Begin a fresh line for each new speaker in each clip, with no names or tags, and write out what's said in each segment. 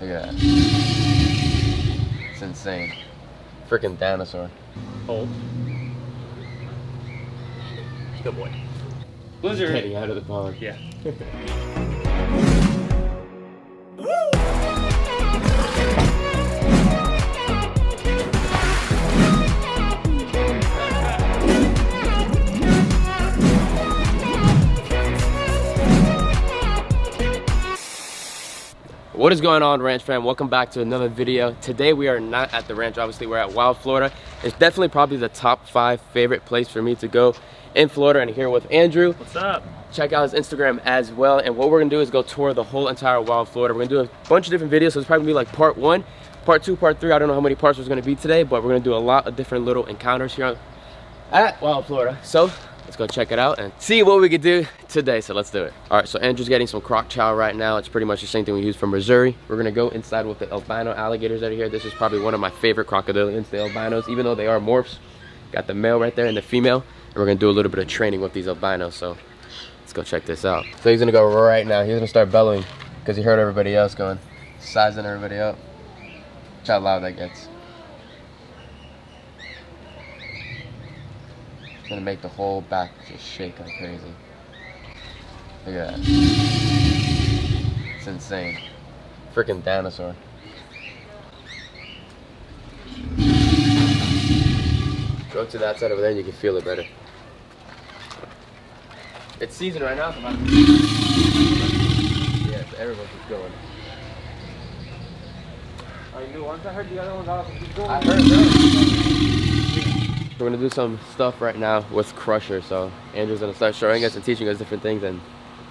Look at that. It's insane. Freaking dinosaur.
Hold. Good boy. Blizzard.
Getting out of the pond.
Yeah.
What is going on, ranch fam? Welcome back to another video. Today we are not at the ranch, obviously we're at Wild Florida. It's definitely probably the top 5 favorite place for me to go in Florida, and here with Andrew.
What's up?
Check out his Instagram as well, and what we're gonna do is go tour the whole entire Wild Florida. We're gonna do a bunch of different videos, so it's probably gonna be like part 1, part 2, part 3. I don't know how many parts there's gonna be today, but we're gonna do a lot of different little encounters here at Wild Florida. So let's go check it out and see what we could do today. So let's do it. All right, so Andrew's getting some croc chow right now. It's pretty much the same thing we use from Missouri. We're gonna go inside with the albino alligators that are here. This is probably one of my favorite crocodilians, the albinos, even though they are morphs. Got the male right there and the female. And we're gonna do a little bit of training with these albinos. So let's go check this out. So he's gonna go right now. He's gonna start bellowing because he heard everybody else going, sizing everybody up. Watch how loud that gets. It's gonna make the whole back just shake like crazy. Look at that. It's insane. Freaking dinosaur. Go to that side over there and you can feel it better. It's season right now, so yeah, so everyone's just going.
Are you new ones? I heard the other ones also keep going.
I heard that. We're gonna do some stuff right now with Crusher, so Andrew's gonna start showing us and teaching us different things and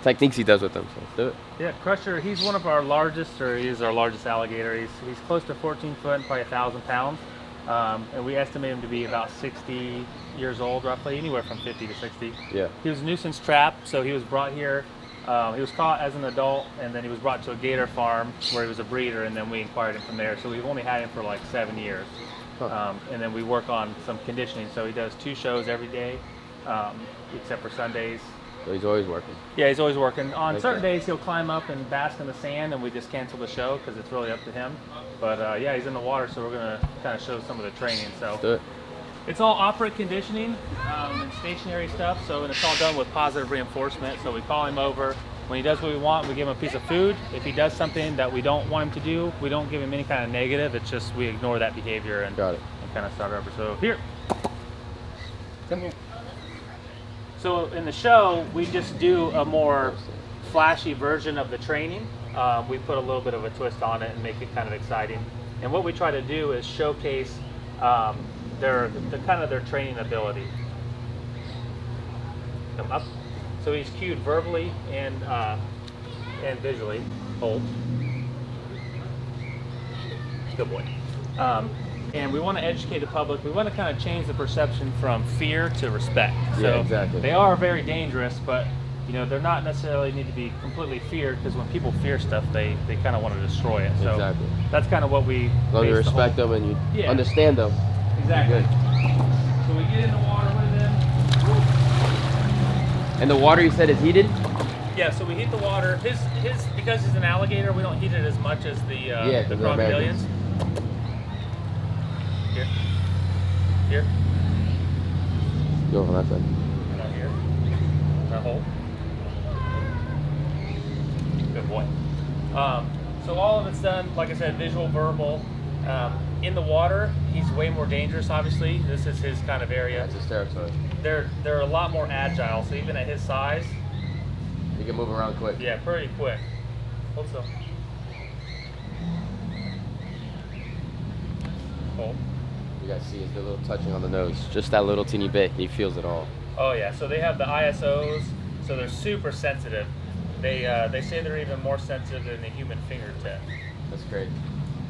techniques he does with them, so let's do it.
Yeah, Crusher, he's one of our largest, or he is our largest alligator. He's close to 14 foot and probably 1,000 pounds. And we estimate him to be about 60 years old, roughly, anywhere from 50 to 60.
Yeah.
He was a nuisance trap, so he was brought here. He was caught as an adult, and then he was brought to a gator farm where he was a breeder, and then we acquired him from there. So we've only had him for like 7 years.
Huh.
And then we work on some conditioning. So he does 2 shows every day, except for Sundays.
So he's always working.
Yeah, he's always working. On certain
Okay.
days, he'll climb up and bask in the sand, and we just cancel the show because it's really up to him. But yeah, he's in the water, so we're going to kind of show some of the training. So
Let's do it.
it's all operant conditioning and stationary stuff. So and it's all done with positive reinforcement. So we call him over. When he does what we want, we give him a piece of food. If he does something that we don't want him to do, we don't give him any kind of negative. It's just we ignore that behavior and,
Got it.
and kind of start over. So here. Come here. So in the show, we just do a more flashy version of the training. We put a little bit of a twist on it and make it kind of exciting. And what we try to do is showcase their training ability. Come up. So he's cued verbally and visually. Hold. Good boy. And we want to educate the public. We want to kind of change the perception from fear to respect. So
Yeah, exactly.
they are very dangerous, but you know they're not necessarily need to be completely feared, because when people fear stuff, they kind of want to destroy it. So
Exactly.
that's kind of what we.
As long as you respect them and you understand them.
Exactly.
Good.
So we get in the water with him.
And the water you said is heated?
Yeah, so we heat the water. His because he's an alligator, we don't heat it as much as the crocodilians. Here.
Go on that side.
Not here. That hole. Good boy. So all of it's done, like I said, visual, verbal. In the water, he's way more dangerous, obviously. This is his kind of area.
That's his territory.
They're a lot more agile, so even at his size,
You can move around quick.
yeah, pretty quick. Hold still. Hold.
You guys see it's the little touching on the nose. Just that little teeny bit. He feels it all.
Oh yeah, so they have the ISOs, so they're super sensitive. They say they're even more sensitive than the human fingertip.
That's great.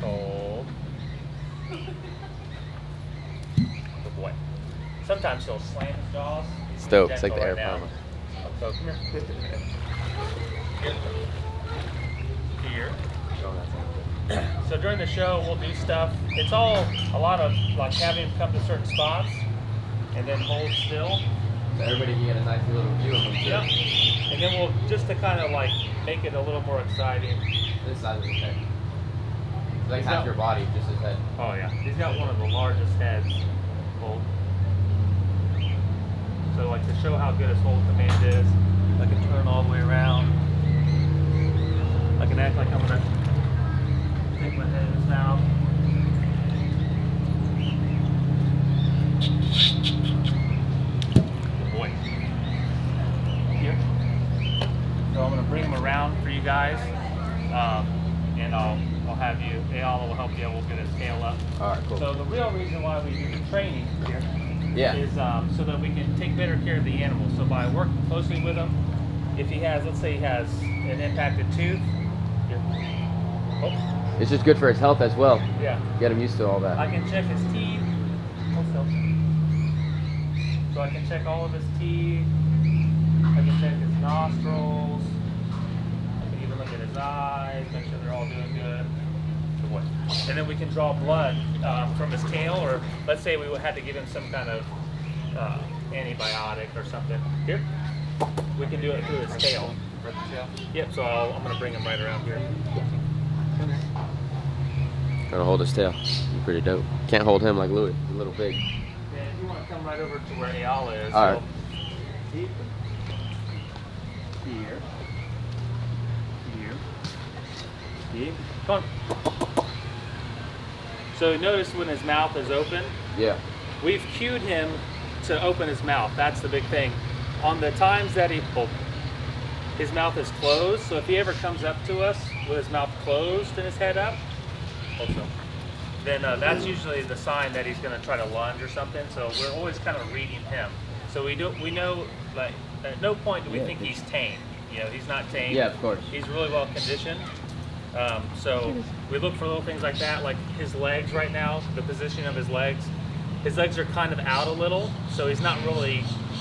Hold. Good boy. Sometimes he'll slam his jaws.
It's dope. It's like
gentle
the air
right now.
palmer.
So come here. Here. So during the show, we'll do stuff. It's all a lot of like having him come to certain spots and then hold still.
So everybody can get a nice little view of him too.
Yep. And then we'll, just to kind of like make it a little more exciting.
This side of his head. It's like
He's
half
got-
your body, just his head.
Oh yeah, he's got one of the largest heads. Hold. So like to show how good his hold command is, I can turn all the way around. I can act like I'm gonna take my head in his mouth. Good boy. Here. So I'm gonna bring him around for you guys, and I'll have you. Ayala will help you. We'll get his tail up.
All right, cool.
So the real reason why we do the training here
Yeah.
is so that we can take better care of the animal. So by working closely with him, if he has, let's say he has an impacted tooth, here. Oh,
It's just good for his health as well.
yeah.
Get him used to all that.
I can check his teeth. Hold still. So I can check all of his teeth. I can check his nostrils. I can even look at his eyes, make sure they're all doing good. Good boy. And then we can draw blood from his tail, or let's say we had to give him some kind of antibiotic or something. Here, we can do it through his tail. Yep. So I'm going to bring him right around here.
Gotta hold his tail. He's pretty dope. Can't hold him like Louis. He's a little big.
Yeah, if you want to come right over to where Ayala is.
All right.
Here. Here. Come on. So notice when his mouth is open,
Yeah.
we've cued him to open his mouth. That's the big thing. On the times that his mouth is closed, so if he ever comes up to us with his mouth closed and his head up, also, then that's usually the sign that he's going to try to lunge or something. So we're always kind of reading him. So we know, like, at no point do we think he's tame. You know, he's not tame.
Yeah, of course.
He's really well conditioned. So we look for little things like that, like his legs right now, the position of his legs. His legs are kind of out a little, so he's not really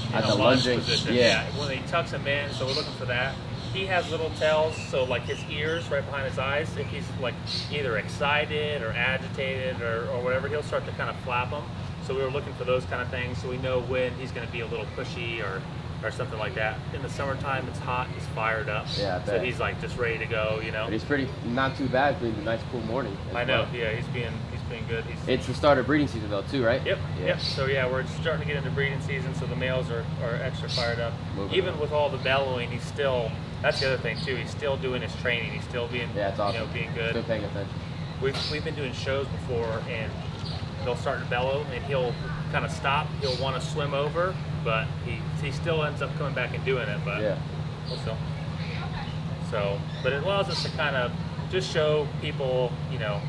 in
At
a
the
lunge
lunging,
position.
yeah.
When he tucks them in, so we're looking for that. He has little tails, so like his ears right behind his eyes, if he's like either excited or agitated or whatever, he'll start to kind of flap them. So we were looking for those kind of things, so we know when he's going to be a little pushy or something like that. In the summertime, it's hot, he's fired up.
Yeah, I
so
bet.
he's like just ready to go, you know.
But he's pretty not too bad for a nice cool morning. as
I know,
well.
yeah, he's being good.
It's the start of breeding season though too, right?
Yep,
Yeah.
yep. So yeah, we're starting to get into breeding season, so the males are extra fired up.
Moving
Even
on.
with all the bellowing, he's still, that's the other thing too, he's still doing his training, he's still being,
Yeah, it's awesome.
you know, being good.
Still paying attention.
We've been doing shows before, and they'll start to bellow, and he'll kind of stop, he'll want to swim over, but he still ends up coming back and doing it, but
Yeah.
we'll still. So, but it allows us to kind of just show people, you know,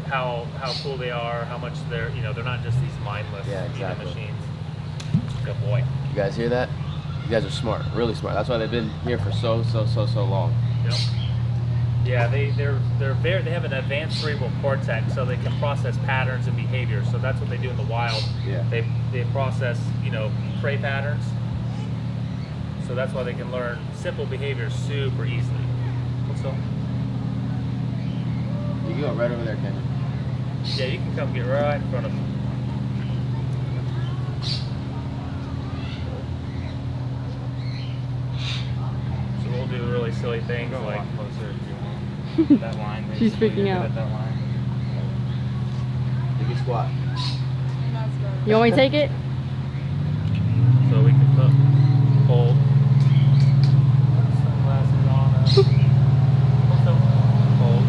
how cool they are, how much they're, you know, they're not just these mindless
Yeah, exactly.
machines. Good boy.
You guys hear that? You guys are smart, really smart. That's why they've been here for so long.
Yep. Yeah, they have an advanced cerebral cortex, so they can process patterns and behavior. So that's what they do in the wild.
Yeah.
They process, you know, prey patterns. So that's why they can learn simple behaviors super easily. What's up?
You can go right over there, Kendrick.
Yeah, you can come get right in front of them. So we'll do really silly things
Go a
like
lot closer if you want. That line.
She's
basically,
freaking
you're good
out.
at that line.
You can squat.
You want me to take it?
so we can put hold. Sunglasses on us. Also hold.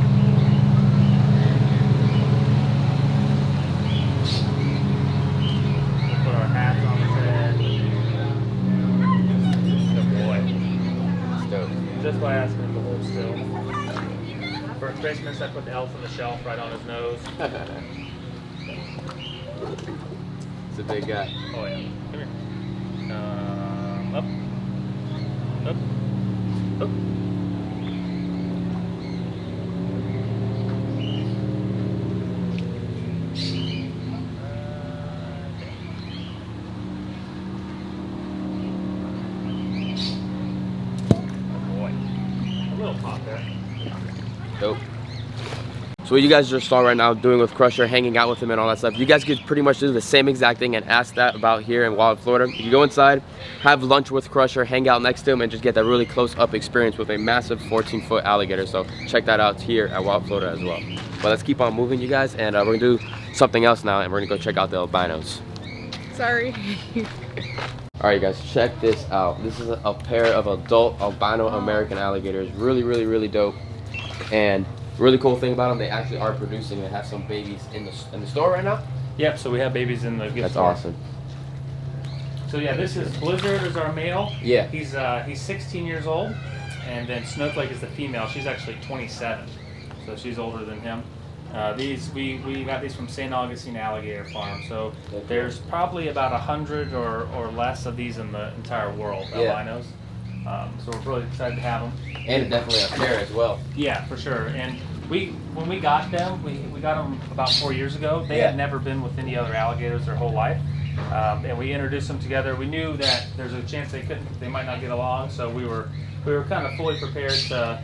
We'll put our hats on his head. Good boy.
It's dope.
Just by asking him to hold still. For Christmas, I put the elf on the shelf right on his nose.
It's a big guy.
Oh yeah. Come here. Up. Up. Up. Good boy. A little pop there.
Dope. So what you guys just saw right now doing with Crusher, hanging out with him and all that stuff, you guys could pretty much do the same exact thing and ask that about here in Wild Florida. You go inside, have lunch with Crusher, hang out next to him, and just get that really close-up experience with a massive 14-foot alligator. So check that out here at Wild Florida as well. But let's keep on moving, you guys, and we're gonna do something else now, and we're gonna go check out the albinos.
Sorry.
All right, you guys, check this out. This is a pair of adult albino American alligators. Really, really, really dope. And really cool thing about them, they actually are producing. They have some babies in the store right now.
Yep. So we have babies in the gift
That's
store.
awesome.
So yeah, this is Blizzard is our male.
Yeah.
He's 16 years old, and then Snowflake is the female. She's actually 27, so she's older than him. These we got these from St. Augustine Alligator Farm. So there's probably about 100 or less of these in the entire world, albinos. So we're really excited to have them.
And definitely a pair as well.
Yeah, for sure. And when we got them, we got them about 4 years ago. They had never been with any other alligators their whole life. And we introduced them together. We knew that there's a chance they might not get along, so we were kind of fully prepared to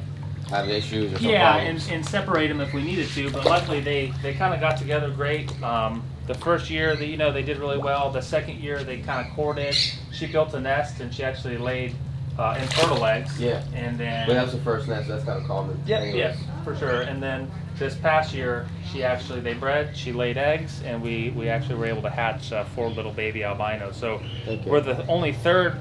have issues or something.
and separate them if we needed to. But luckily they kind of got together great. The first year they did really well. The second year they kind of courted. She built a nest and she actually laid infertile eggs.
Yeah.
And then.
But that was the first nest. That's kind of common.
Yeah, for sure. And then this past year, they bred. She laid eggs, and we actually were able to hatch 4 little baby albinos. So we're the only third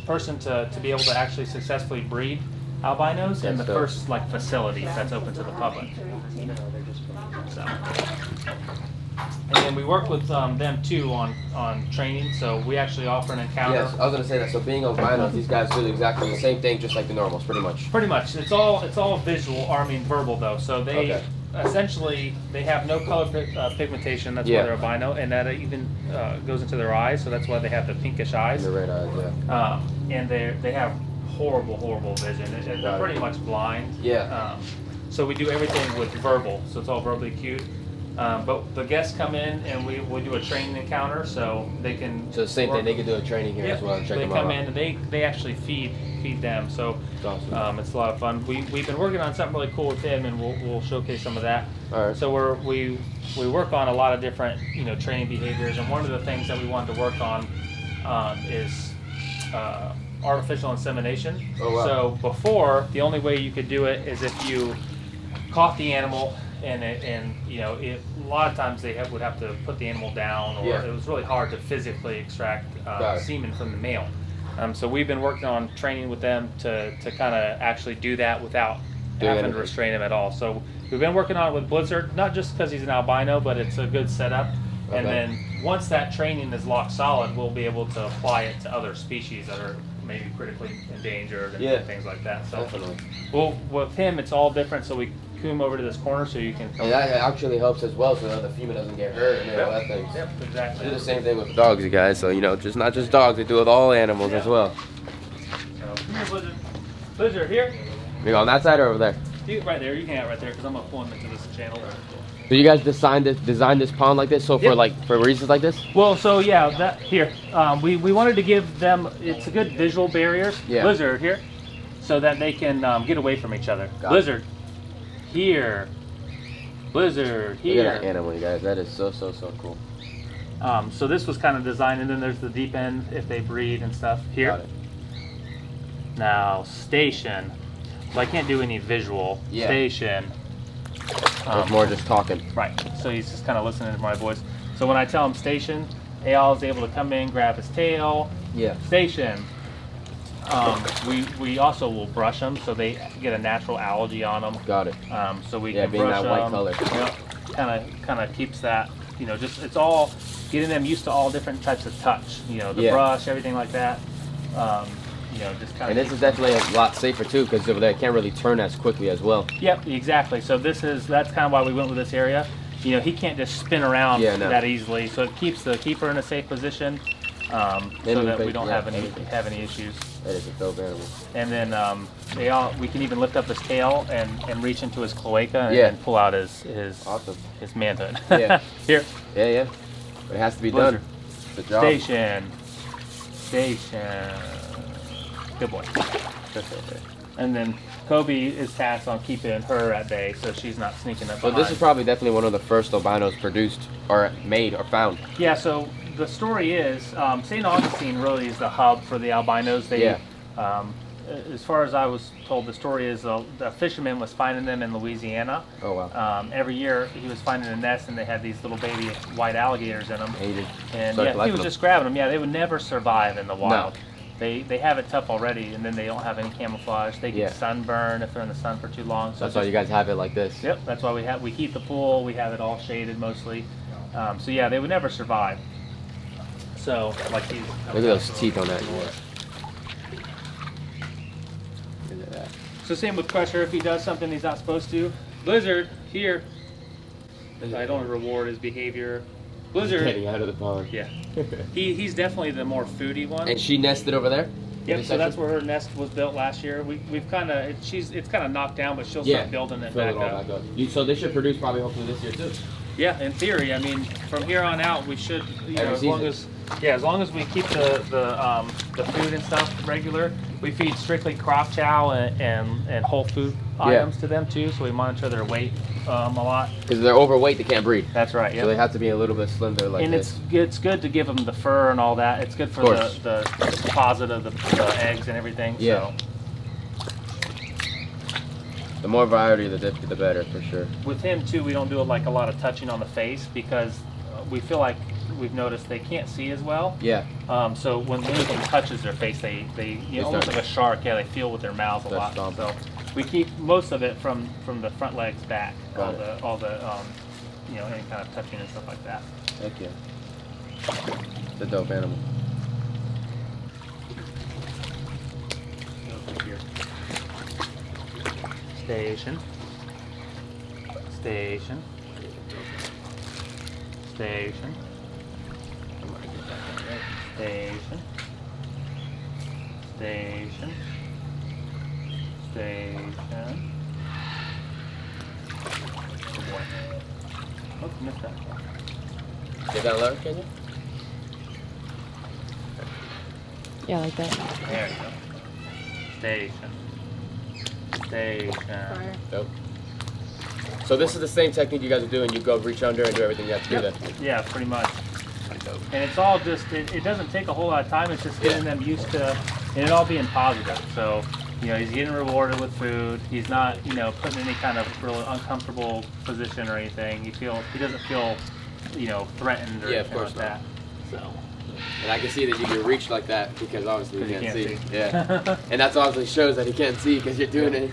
person to be able to actually successfully breed albinos in the first facility that's open to the public. So. And then we work with them too on training, so we actually offer an encounter.
Yes, I was gonna say that. So being albinos, these guys do exactly the same thing, just like the normals, pretty much.
Pretty much, it's all visual, or I mean verbal though. So they essentially they have no color pigmentation. That's why they're albino, and that even goes into their eyes. So that's why they have the pinkish eyes.
The red eyes, yeah.
And they have horrible vision. They're pretty much blind.
Yeah.
So we do everything with verbal. So it's all verbally cued. But the guests come in and we do a training encounter, so they can.
So the same thing, they can do a training here as well. And check
they
them
come
out.
in and they actually feed them. So
it's awesome.
it's a lot of fun. We've been working on something really cool with him, and we'll showcase some of that.
All right.
So we work on a lot of different training behaviors, and one of the things that we wanted to work on is artificial insemination.
Oh, wow.
So before, the only way you could do it is if you caught the animal. And a lot of times they would have to put the animal down, or it was really hard to physically extract semen from the male. So we've been working on training with them to kind of actually do that without having to restrain him at all. So we've been working on it with Blizzard, not just because he's an albino, but it's a good setup. And then once that training is locked solid, we'll be able to apply it to other species that are maybe critically endangered and things like that. So
definitely.
Well, with him, it's all different. So we come over to this corner so you can come.
And that actually helps as well, so that the female doesn't get hurt and all that thing.
Yep, exactly.
Do the same thing with dogs, you guys. So just not just dogs, they do it with all animals as well.
So, here, Blizzard. Blizzard, here.
We go on that side or over there?
Right there. You can hang out right there because I'm gonna pull him into this channel.
So you guys designed this pond like this, so for reasons like this?
Well, so yeah, that here. We wanted to give them. It's a good visual barrier.
Yeah.
Blizzard here, so that they can get away from each other. Blizzard. Here, Blizzard, here.
Look at that animal, you guys. That is so cool.
So this was kind of designed, and then there's the deep end if they breed and stuff. Here.
Got it.
Now, station. So I can't do any visual.
Yeah.
Station.
It's more just talking.
Right. So he's just kind of listening to my voice. So when I tell him station, Ayal is able to come in, grab his tail.
Yeah.
Station. We also will brush them so they get a natural algae on them.
Got it.
So we
Yeah,
can
being
brush
that white
them.
color.
Yep. Kind of keeps that. Just it's all getting them used to all different types of touch. The brush, everything like that. Just kind of.
And this is definitely a lot safer too, because they can't really turn as quickly as well.
Yep, exactly. So that's kind of why we went with this area. He can't just spin around that easily. So it keeps the keeper in a safe position. So that we don't have any issues.
That is a dope animal.
And then we can even lift up his tail and reach into his cloaca and pull out his manhood.
Yeah.
Here.
Yeah. But it has to be
Blizzard.
done. Good job.
Station. Good boy. And then Kobe is tasked on keeping her at bay, so she's not sneaking up
So
behind.
this is probably definitely one of the first albinos produced or made or found.
Yeah, so the story is St. Augustine really is the hub for the albinos. They, as far as I was told, the story is the fisherman was finding them in Louisiana.
Oh wow.
Every year he was finding a nest and they had these little baby white alligators in them.
Hated.
And
Started
yeah, he
collecting
was
them.
just grabbing them. Yeah, they would never survive in the wild.
No.
They have it tough already, and then they don't have any camouflage. They get
Yeah.
sunburn if they're in the sun for too long. So
That's why you guys have it like this.
Yep, that's why we heat the pool. We have it all shaded mostly. So yeah, they would never survive. So like these.
Look at those teeth on that. Look at that.
So same with Crusher. If he does something he's not supposed to, Blizzard here. I don't reward his behavior. Blizzard.
Getting out of the pond.
Yeah. He's definitely the more foodie one.
And she nested over there?
Yep, so that's where her nest was built last year. We've kind of it's kind of knocked down, but she'll start building it
fill
back
it all
up.
back up. So they should produce probably hopefully this year too.
Yeah, in theory. I mean, from here on out, we should,
Every
as long as we keep the food and stuff regular. We feed strictly crock chow and whole food items to them too, so we monitor their weight a lot.
Because they're overweight, they can't breed.
That's right. Yeah.
So they have to be a little bit slender like
And
this.
it's good to give them the fur and all that. It's good for the deposit of the eggs and everything.
Yeah.
So
The more variety, the better for sure.
with him too, we don't do like a lot of touching on the face because we feel like we've noticed they can't see as well.
Yeah.
So when anything touches their face, they almost
start-
like a shark. Yeah, they feel with their mouth a lot.
stomp.
So we keep most of it from the front legs back.
Got
all the any kind of touching and stuff like that.
Heck yeah. It's a dope animal.
Over here. Station. Station. Station. Station. Station. Station. Good boy. Oh, missed that.
Is that lower, can you?
Yeah, like that.
There you go. Station. Station.
Dope. So this is the same technique you guys are doing. You go reach under and do everything you have to do then.
Yeah, pretty much.
Pretty dope.
And it's all just, it doesn't take a whole lot of time. It's just getting them used to, and it all being positive. So, he's getting rewarded with food. He's not, put in any kind of really uncomfortable position or anything. He doesn't feel, threatened or
Yeah, of
anything
course
like
not.
that. So,
And I can see that you can reach like that because obviously you
'Cause
can't,
you can't
see. Yeah. And that's obviously shows that he can't see because you're doing it.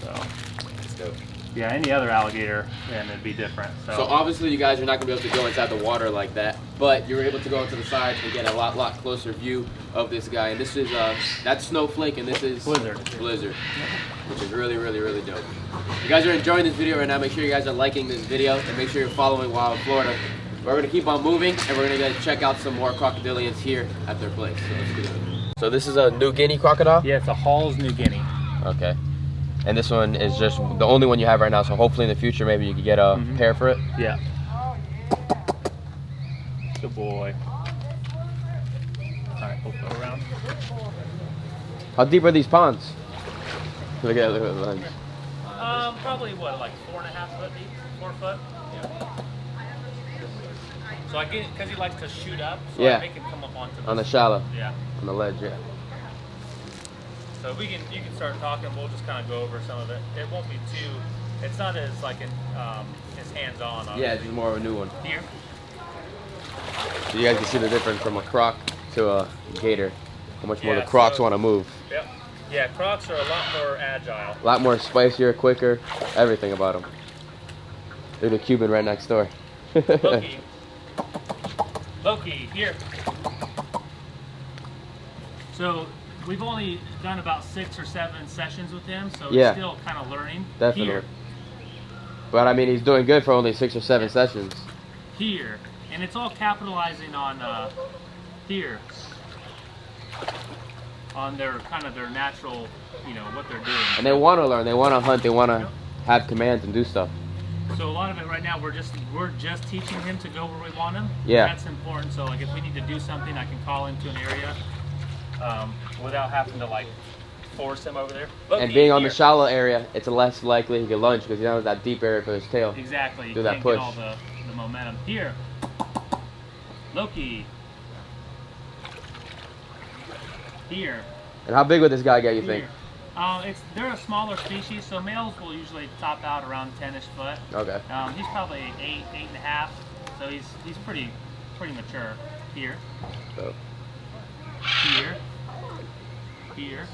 so,
That's dope.
yeah, any other alligator, and it'd be different.
So obviously you guys are not going to be able to go inside the water like that, but you're able to go into the side and get a lot closer view of this guy. And this is, that's Snowflake and this is
Blizzard.
Blizzard, which is really dope. If you guys are enjoying this video right now, make sure you guys are liking this video and make sure you're following Wild Florida. We're going to keep on moving and we're going to go check out some more crocodilians here at their place. So let's do it. So this is a New Guinea crocodile?
Yeah, it's a Hall's New Guinea.
Okay. And this one is just the only one you have right now, so hopefully in the future maybe you could get a pair for it.
Yeah. Good boy. Alright, we'll go around.
How deep are these ponds? Look at the lens.
Probably what, like 4.5 foot deep? 4 foot? Yeah. So I get it because he likes to shoot up, so I make him come up onto
On the shallow.
Yeah.
On the ledge, yeah.
So you can start talking. We'll just kind of go over some of it. It won't be too. It's not as like as hands-on.
Yeah, it's just more of a new one.
Here.
So you guys can see the difference from a croc to a gator. How much more
Yeah,
the crocs
so-
want to move.
Yep. Yeah, crocs are a lot more agile.
A lot more spicier, quicker, everything about them. They're the Cuban right next door.
Loki. Loki, here. So we've only done about 6 or 7 sessions with him, so
Yeah.
he's still kind of learning.
Definitely.
Here,
But I mean, he's doing good for only 6 or 7 sessions.
here, and it's all capitalizing on here, on their kind of their natural, what they're doing.
And they want to learn, they want to hunt, they want to have commands and do stuff.
So a lot of it right now, we're just teaching him to go where we want him.
Yeah.
That's important. So like if we need to do something, I can call into an area without having to like force him over there.
And
Loki,
being on the
here.
shallow area, it's less likely he can lunge because he doesn't have that deep area for his tail.
Exactly.
Do
You
that
can't
push.
get all the momentum. Here. Loki. Here.
And how big would this guy get, you think?
Here. They're a smaller species, so males will usually top out around 10-ish foot.
Okay.
He's probably 8.5, so he's pretty mature. Here.
So.
Here. Here.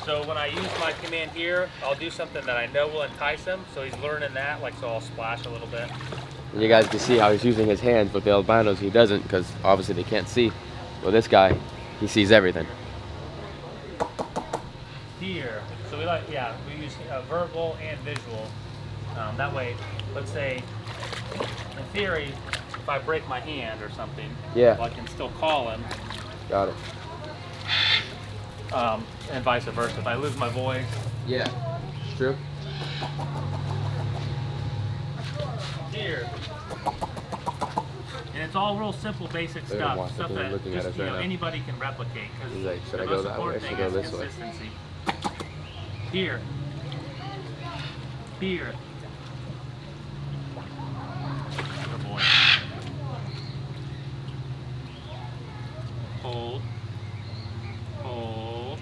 So when I use my command here, I'll do something that I know will entice him, so he's learning that, like, so I'll splash a little bit.
And you guys can see how he's using his hands. With the albinos, he doesn't, because obviously they can't see. Well, this guy, he sees everything.
Here. So we use verbal and visual. That way, let's say, in theory, if I break my hand or something,
Yeah.
I can still call him.
Got it.
And vice versa. If I lose my voice.
Yeah. True.
Here. And it's all real simple, basic
They're
stuff.
watching,
Stuff
they're
that
looking at
just,
us right now.
anybody can replicate.
He's like, should
the
I go
most
that way?
important
I should
thing
go
is
this way.
consistency. Here. Here. Good boy. Hold. Hold.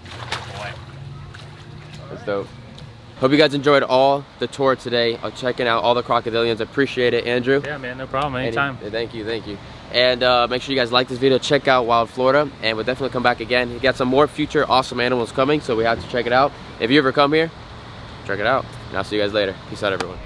Good boy.
That's dope. Hope you guys enjoyed all the tour today. Checking out all the crocodilians. Appreciate it, Andrew.
Yeah, man, no problem. Anytime.
Thank you, thank you. And make sure you guys like this video. Check out Wild Florida, and we'll definitely come back again. We got some more future awesome animals coming, so we have to check it out. If you ever come here, check it out. And I'll see you guys later. Peace out, everyone.